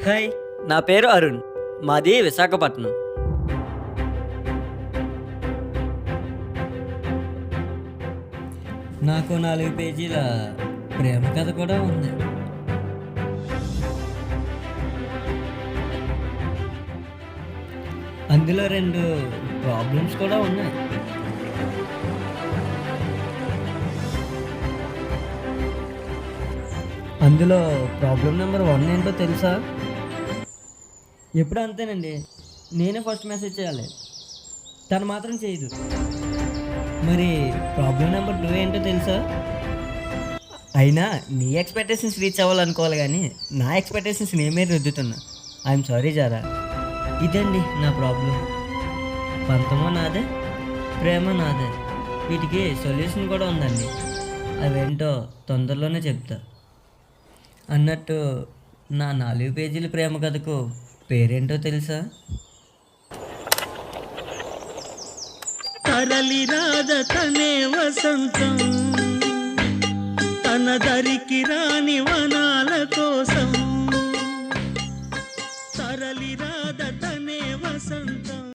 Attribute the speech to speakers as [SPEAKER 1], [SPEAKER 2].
[SPEAKER 1] Hi, నా పేరు అరుణ్. మాది విశాఖపట్నం. నాకు 4 పేజీల ప్రేమ కథ కూడా ఉంది. అందులో 2 ప్రాబ్లమ్స్ కూడా ఉన్నాయి. అందులో ప్రాబ్లం నెంబర్ 1 ఏంటో తెలుసా? ఎప్పుడు అంతేనండి, నేనే ఫస్ట్ మెసేజ్ చేయాలి, తను మాత్రం చేయదు. మరి ప్రాబ్లం నెంబర్ 2 ఏంటో తెలుసా? అయినా నీ ఎక్స్పెక్టేషన్స్ రీచ్ అవ్వాలనుకోవాలి, కానీ నా ఎక్స్పెక్టేషన్స్ నేమే రుద్దుతున్నా. I'm sorry Zara. ఇదండి నా ప్రాబ్లం. పంతమో నాదే, ప్రేమ నాదే. వీటికి సొల్యూషన్ కూడా ఉందండి. అవేంటో తొందరలోనే చెప్తా. అన్నట్టు నా 4 పేజీల ప్రేమ కథకు పేరేంటో తెలుసా?
[SPEAKER 2] తరలి రాద తనే వసంతం, తన దరికి రాని వన